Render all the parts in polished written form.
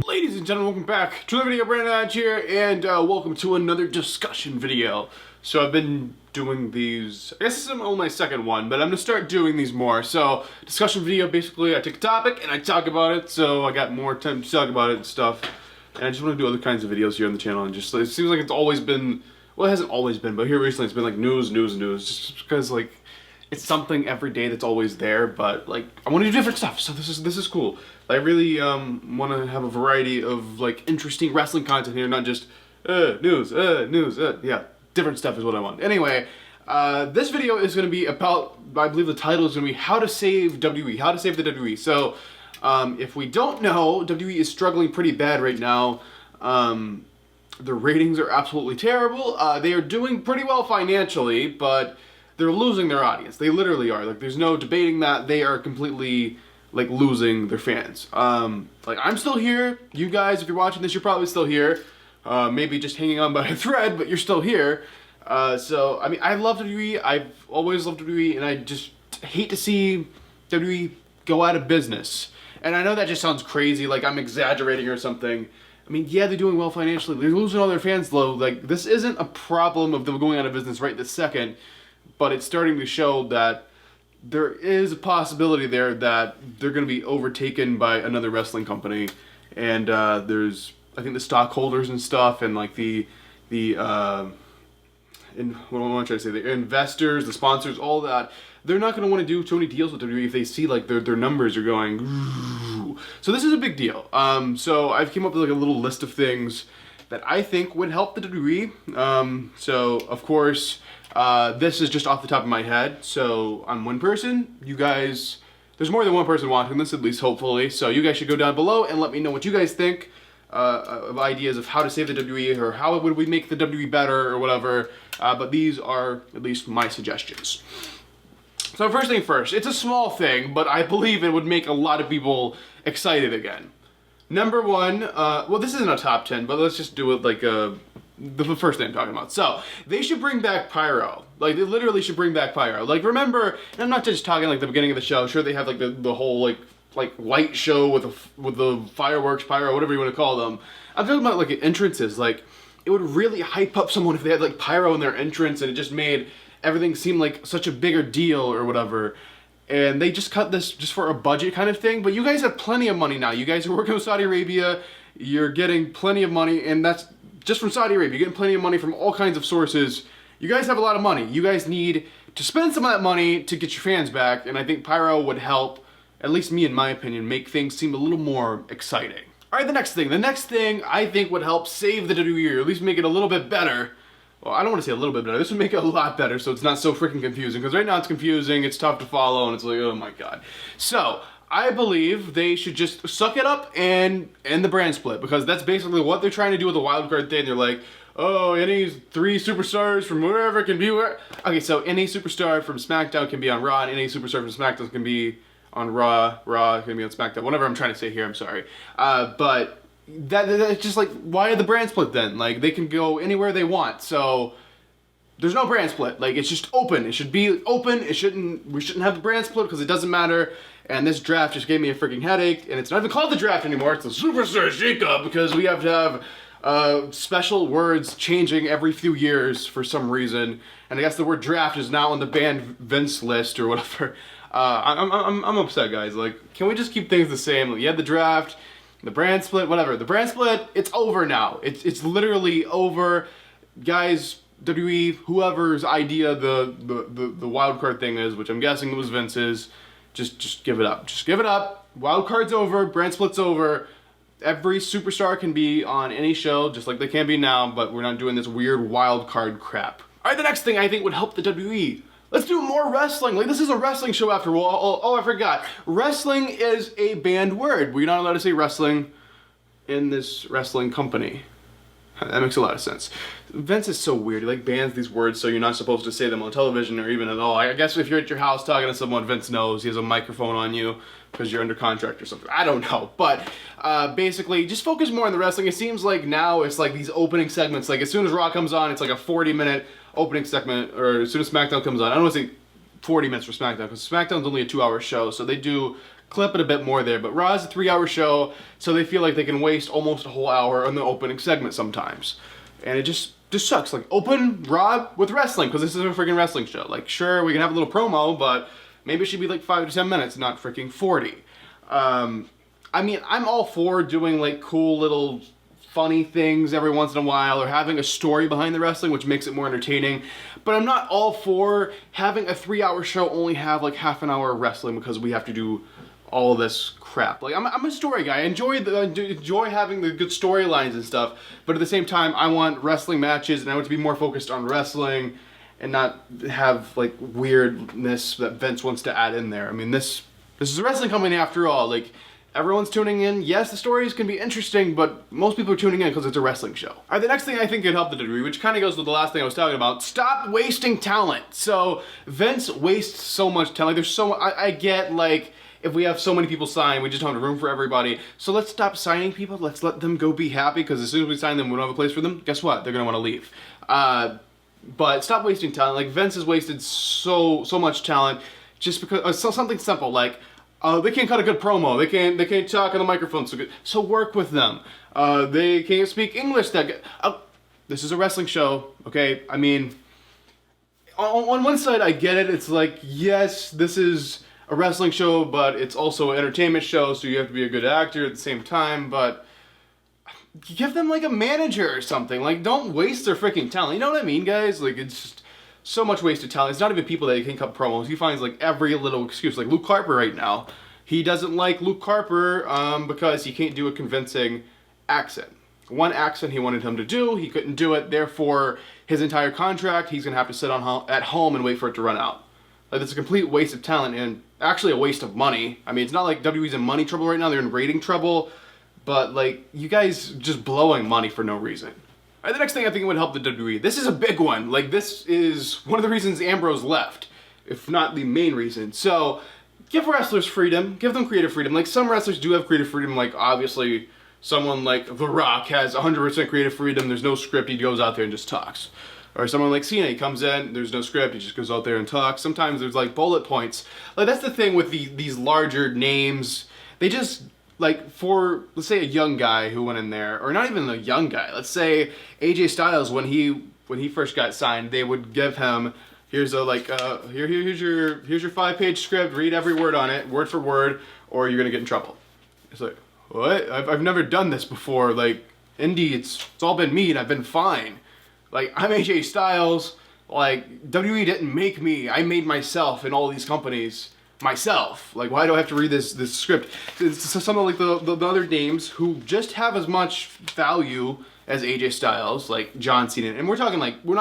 Ladies and gentlemen, welcome back to another video. Brandon here, and welcome to another discussion video. So I've been doing these, I guess this is only my second one, but I'm gonna start doing these more. So discussion video, basically I take a topic and I talk about it, so I got more time to talk about it and stuff. And I just want to do other kinds of videos here on the channel, and just, it seems like it's always been, well, it hasn't always been, but here recently it's been like news, just because like, it's something every day that's always there, but like, I want to do different stuff, so this is cool. I really want to have a variety of like interesting wrestling content here, not just news, yeah, different stuff is what I want. Anyway, this video is going to be about, I believe the title is going to be How to Save WWE, How to Save the WWE. So, if we don't know, WWE is struggling pretty bad right now. The ratings are absolutely terrible. They are doing pretty well financially, but they're losing their audience. They literally are. Like, there's no debating that. They are completely, like, losing their fans. Like, I'm still here. You guys, if you're watching this, you're probably still here. Maybe just hanging on by a thread, but you're still here. So, I mean, I love WWE. I've always loved WWE, and I just hate to see WWE go out of business. And I know that just sounds crazy, like I'm exaggerating or something. I mean, yeah, they're doing well financially. They're losing all their fans, though. Like, this isn't a problem of them going out of business right this second. But it's starting to show that there is a possibility there that they're going to be overtaken by another wrestling company, and there's, I think, the stockholders and stuff, and like what am I trying to say? The investors, the sponsors, all that. They're not going to want to do too many deals with WWE if they see like their numbers are going. So this is a big deal. So I've came up with like a little list of things that I think would help the WWE. So of course. This is just off the top of my head, so I'm one person. You guys, there's more than one person watching this, at least hopefully, so you guys should go down below and let me know what you guys think of ideas of how to save the WWE, or how would we make the WWE better, or whatever, but these are at least my suggestions. So first thing first, it's a small thing, but I believe it would make a lot of people excited again. Number one, well, this isn't a top 10, but let's just do it like the first thing I'm talking about. So, they should bring back pyro. Like, they literally should bring back pyro. Like, remember, and I'm not just talking like the beginning of the show. Sure, they have like the whole like light show with the fireworks, pyro, whatever you want to call them. I'm talking about like entrances. Like, it would really hype up someone if they had like pyro in their entrance, and it just made everything seem like such a bigger deal or whatever. And they just cut this just for a budget kind of thing. But you guys have plenty of money now. You guys are working with Saudi Arabia. You're getting plenty of money, and that's just from Saudi Arabia. You're getting plenty of money from all kinds of sources. You guys have a lot of money. You guys need to spend some of that money to get your fans back, and I think pyro would help, at least me in my opinion, make things seem a little more exciting. Alright, the next thing. The next thing I think would help save the WWE, or at least make it a little bit better. Well, I don't want to say a little bit better. This would make it a lot better, so it's not so freaking confusing, because right now it's confusing, it's tough to follow, and it's like, oh my god. So, I believe they should just suck it up and end the brand split, because that's basically what they're trying to do with the wildcard thing. They're like, oh, any 3 superstars from wherever can be where. Okay, so any superstar from SmackDown can be on Raw, and any superstar from SmackDown can be on Raw can be on SmackDown. Whatever I'm trying to say here, I'm sorry. But that's just like, why the brand split then? Like, they can go anywhere they want, so there's no brand split. Like, it's just open. It should be open. We shouldn't have the brand split because it doesn't matter. And this draft just gave me a freaking headache. And it's not even called the draft anymore. It's the Superstar Shakeup, because we have to have special words changing every few years for some reason. And I guess the word draft is now on the banned Vince list or whatever. I'm upset, guys. Like, can we just keep things the same? Like, you had the draft, the brand split, whatever. The brand split, it's over now. It's literally over, guys. WWE, whoever's idea the wild card thing is, which I'm guessing was Vince's, just give it up. Just give it up. Wild card's over. Brand split's over. Every superstar can be on any show, just like they can be now, but we're not doing this weird wild card crap. Alright, the next thing I think would help the WWE. Let's do more wrestling. Like, this is a wrestling show after all. Oh, I forgot. Wrestling is a banned word. We're not allowed to say wrestling in this wrestling company. That makes a lot of sense. Vince is so weird. He like bans these words, so you're not supposed to say them on television or even at all. I guess if you're at your house talking to someone, Vince knows. He has a microphone on you because you're under contract or something. I don't know. But basically, just focus more on the wrestling. It seems like now it's like these opening segments. Like, as soon as Raw comes on, it's like a 40-minute opening segment. Or as soon as SmackDown comes on. I don't want to say 40 minutes for SmackDown, because SmackDown's only a 2-hour show. So they do clip it a bit more there. But Raw is a 3-hour show, so they feel like they can waste almost a whole hour on the opening segment sometimes. And it just sucks. Like, open Raw with wrestling, because this is a freaking wrestling show. Like, sure, we can have a little promo, but maybe it should be like 5 to 10 minutes, not freaking 40. I mean, I'm all for doing like cool little funny things every once in a while, or having a story behind the wrestling, which makes it more entertaining. But I'm not all for having a 3-hour show only have like half an hour of wrestling because we have to do all this crap. Like, I'm a story guy. I enjoy having the good storylines and stuff, but at the same time, I want wrestling matches, and I want to be more focused on wrestling and not have like weirdness that Vince wants to add in there. I mean, this is a wrestling company after all. Like, everyone's tuning in. Yes, the stories can be interesting, but most people are tuning in because it's a wrestling show. All right, the next thing I think could help the WWE, which kind of goes with the last thing I was talking about, stop wasting talent. So Vince wastes so much talent. There's so I get, like, if we have so many people sign, we just don't have room for everybody. So let's stop signing people. Let's let them go be happy, because as soon as we sign them, we don't have a place for them. Guess what? They're gonna want to leave. But stop wasting talent. Like, Vince has wasted so much talent just because something simple like they can't cut a good promo. They can't talk on the microphone so good. So work with them. They can't speak English that good. This is a wrestling show, okay? I mean, on one side I get it. It's like, yes, this is a wrestling show, but it's also an entertainment show, so you have to be a good actor at the same time. But give them like a manager or something. Like, don't waste their freaking talent. You know what I mean, guys? Like, it's just so much wasted talent. It's not even people that can cut promos. He finds like every little excuse. Like Luke Harper right now. He doesn't like Luke Harper because he can't do a convincing accent. One accent he wanted him to do, he couldn't do it. Therefore, his entire contract, he's going to have to sit at home and wait for it to run out. Like, it's a complete waste of talent and actually a waste of money. I mean, it's not like WWE's in money trouble right now. They're in rating trouble. But, like, you guys just blowing money for no reason. All right, the next thing I think would help the WWE. This is a big one. Like, this is one of the reasons Ambrose left, if not the main reason. So, give wrestlers freedom. Give them creative freedom. Like, some wrestlers do have creative freedom. Like, obviously, someone like The Rock has 100% creative freedom. There's no script. He goes out there and just talks. Or someone like Cena, he comes in, there's no script, he just goes out there and talks. Sometimes there's like bullet points. Like, that's the thing with these larger names. They just, like, for, let's say a young guy who went in there, or not even a young guy, let's say AJ Styles, when he first got signed, they would give him, here's a, like, here's your 5-page script, read every word on it, word for word, or you're gonna get in trouble. It's like, what? I've never done this before. Like, indie, it's all been me and I've been fine. Like, I'm AJ Styles. Like, WWE didn't make me. I made myself in all these companies myself. Like, why do I have to read this script? It's something like the other names who just have as much value as AJ Styles, like John Cena. And we're not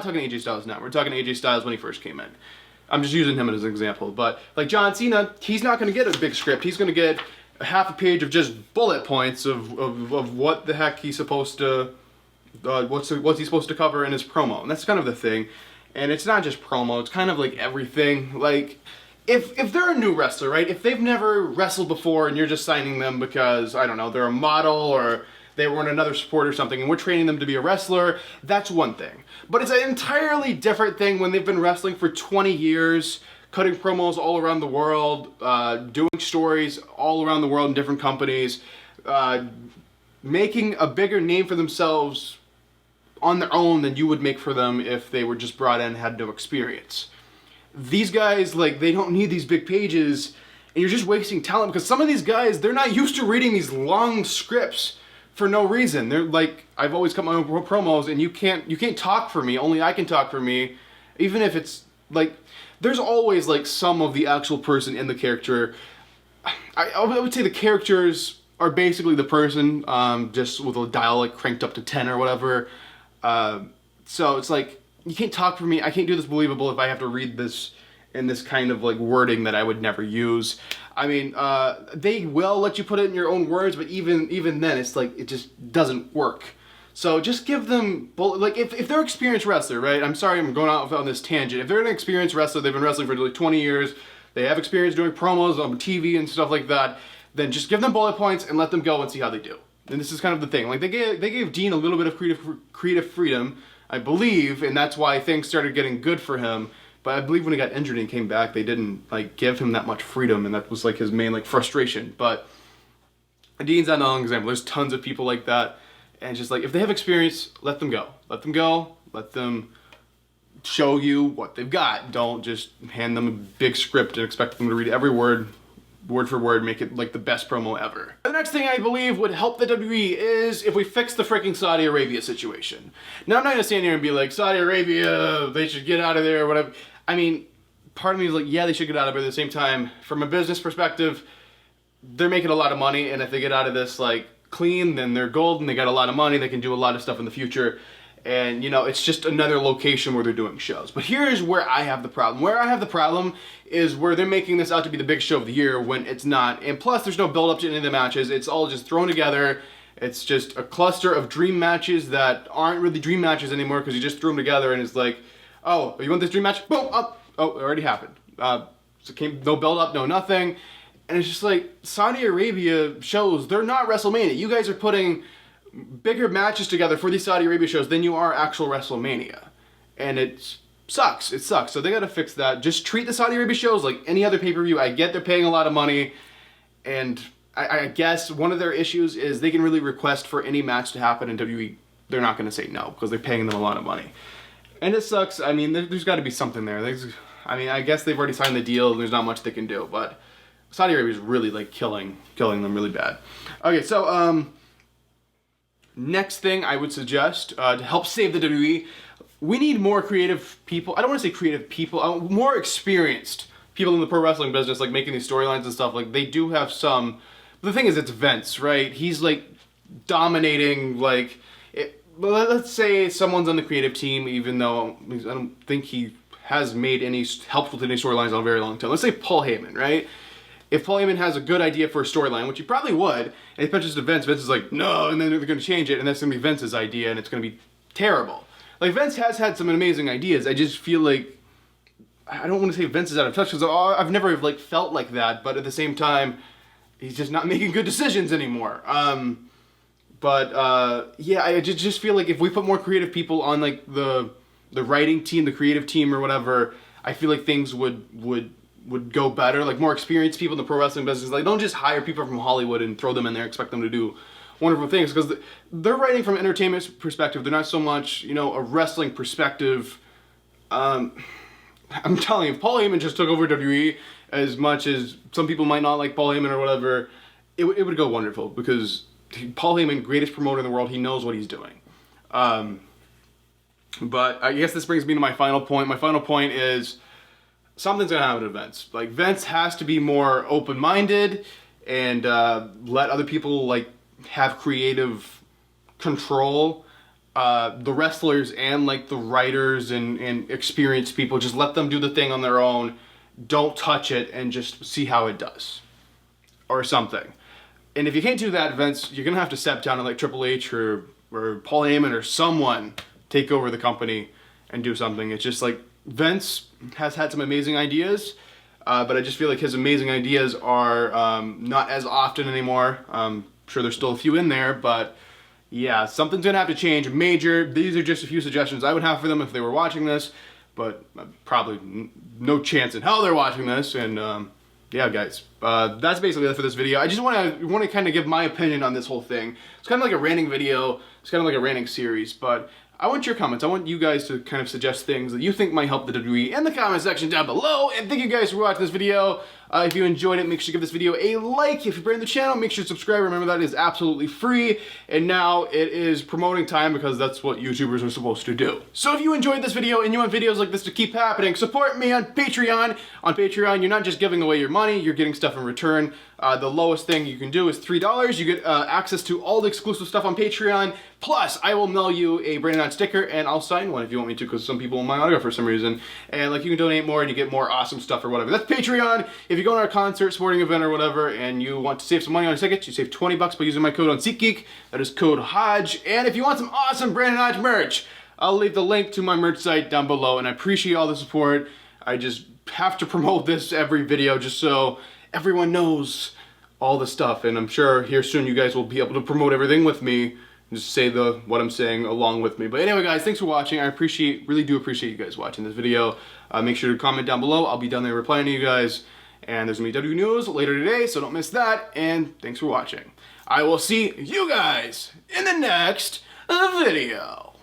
talking AJ Styles now. We're talking AJ Styles when he first came in. I'm just using him as an example. But, like, John Cena, he's not going to get a big script. He's going to get a half a page of just bullet points of what the heck he's supposed to... what's he supposed to cover in his promo. And that's kind of the thing. And it's not just promo, it's kind of like everything. Like, if they're a new wrestler, right? If they've never wrestled before and you're just signing them because, I don't know, they're a model or they were in another sport or something and we're training them to be a wrestler, that's one thing. But it's an entirely different thing when they've been wrestling for 20 years, cutting promos all around the world, doing stories all around the world in different companies, making a bigger name for themselves on their own than you would make for them if they were just brought in and had no experience. These guys, like, they don't need these big pages, and you're just wasting talent because some of these guys, they're not used to reading these long scripts for no reason. They're like, I've always cut my own promos, and you can't talk for me. Only I can talk for me. Even if it's like, there's always like some of the actual person in the character. I would say the characters are basically the person, just with a dial like cranked up to 10 or whatever. So it's like, you can't talk for me. I can't do this believable if I have to read this in this kind of like wording that I would never use. I mean, they will let you put it in your own words, but even then, it's like, it just doesn't work. So just give them, like, if they're an experienced wrestler, right? I'm sorry I'm going out on this tangent. If they're an experienced wrestler, they've been wrestling for like 20 years, they have experience doing promos on TV and stuff like that, then just give them bullet points and let them go and see how they do. And this is kind of the thing. Like, they gave Dean a little bit of creative freedom, I believe, and that's why things started getting good for him, But I believe when he got injured and came back, they didn't like give him that much freedom, and that was like his main like frustration. But Dean's not an example. There's tons of people like that, and just like if they have experience, let them go. Let them go. Let them show you what they've got. Don't just hand them a big script and expect them to read every word for word, make it like the best promo ever. The next thing I believe would help the WWE is if we fix the freaking Saudi Arabia situation. Now I'm not gonna stand here and be like, Saudi Arabia, they should get out of there or whatever. I mean, part of me is like, yeah, they should get out of it. At the same time, from a business perspective, they're making a lot of money, and if they get out of this like clean, then they're golden. They got a lot of money. They can do a lot of stuff in the future. And, you know, it's just another location where they're doing shows. But here's where I have the problem. Where I have the problem is where they're making this out to be the big show of the year when it's not. And plus, there's no build-up to any of the matches. It's all just thrown together. It's just a cluster of dream matches that aren't really dream matches anymore because you just threw them together and it's like, oh, you want this dream match? Boom, up. Oh, it already happened. So it came, no build-up, no nothing. And it's just like, Saudi Arabia shows, they're not WrestleMania. You guys are putting bigger matches together for these Saudi Arabia shows than you are actual WrestleMania. And it sucks. It sucks. So they gotta fix that. Just treat the Saudi Arabia shows like any other pay-per-view. I get they're paying a lot of money, and I guess one of their issues is they can really request for any match to happen in WWE. They're not gonna say no because they're paying them a lot of money. And it sucks. I mean, there's gotta be something there. I mean, I guess they've already signed the deal and there's not much they can do, but Saudi Arabia is really like killing them really bad. Okay, so next thing I would suggest to help save the WWE, we need more creative people. I don't want to say creative people, more experienced people in the pro wrestling business, like making these storylines and stuff. Like they do have some. But the thing is, it's Vince, right? He's like dominating. Like, let's say someone's on the creative team, even though I don't think he has made any helped with any storylines in a very long time. Let's say Paul Heyman, right? If Paul Heyman has a good idea for a storyline, which he probably would, and he pitches to Vince, Vince is like, no, and then they're going to change it, and that's going to be Vince's idea, and it's going to be terrible. Like, Vince has had some amazing ideas. I just feel like, I don't want to say Vince is out of touch, because I've never, like, felt like that, but at the same time, he's just not making good decisions anymore. Yeah, I just feel like if we put more creative people on, like, the writing team, the creative team, or whatever, I feel like things would go better, like more experienced people in the pro wrestling business. Like, don't just hire people from Hollywood and throw them in there, expect them to do wonderful things, because they're writing from an entertainment perspective. They're not so much, you know, a wrestling perspective. I'm telling you, if Paul Heyman just took over WWE, as much as some people might not like Paul Heyman or whatever, it would go wonderful, because Paul Heyman, greatest promoter in the world, he knows what he's doing. But I guess this brings me to my final point. My final point is, something's gonna happen to Vince. Like, Vince has to be more open-minded and let other people like have creative control. The wrestlers and like the writers and experienced people, just let them do the thing on their own. Don't touch it and just see how it does, or something. And if you can't do that, Vince, you're gonna have to step down and let Triple H or Paul Heyman or someone take over the company and do something. It's just like, Vince has had some amazing ideas, but I just feel like his amazing ideas are not as often anymore. I'm sure there's still a few in there, but yeah, something's gonna have to change major. These are just a few suggestions I would have for them if they were watching this, but probably no chance in hell they're watching this. And yeah, guys, that's basically it for this video. I just want to kind of give my opinion on this whole thing. It's kind of like a ranting video. It's kind of like a ranting series, but I want your comments. I want you guys to kind of suggest things that you think might help the WWE in the comment section down below. And thank you guys for watching this video. If you enjoyed it, make sure to give this video a like. If you're brand new to the channel, make sure to subscribe. Remember, that is absolutely free. And now it is promoting time, because that's what YouTubers are supposed to do. So if you enjoyed this video and you want videos like this to keep happening, support me on Patreon. On Patreon, you're not just giving away your money, you're getting stuff in return. The lowest thing you can do is $3. You get access to all the exclusive stuff on Patreon. Plus, I will mail you a Brandon On sticker, and I'll sign one if you want me to, because some people want my autograph for some reason. And like, you can donate more and you get more awesome stuff or whatever. That's Patreon. If you go to our concert, sporting event, or whatever, and you want to save some money on tickets, you save 20 bucks by using my code on SeatGeek. That is code Hodge. And if you want some awesome Brandon Hodge merch, I'll leave the link to my merch site down below. And I appreciate all the support. I just have to promote this every video just so everyone knows all the stuff. And I'm sure here soon you guys will be able to promote everything with me just say what I'm saying along with me. But anyway, guys, thanks for watching. I really do appreciate you guys watching this video. Make sure to comment down below. I'll be down there replying to you guys. And there's gonna be W News later today, so don't miss that. And thanks for watching. I will see you guys in the next video.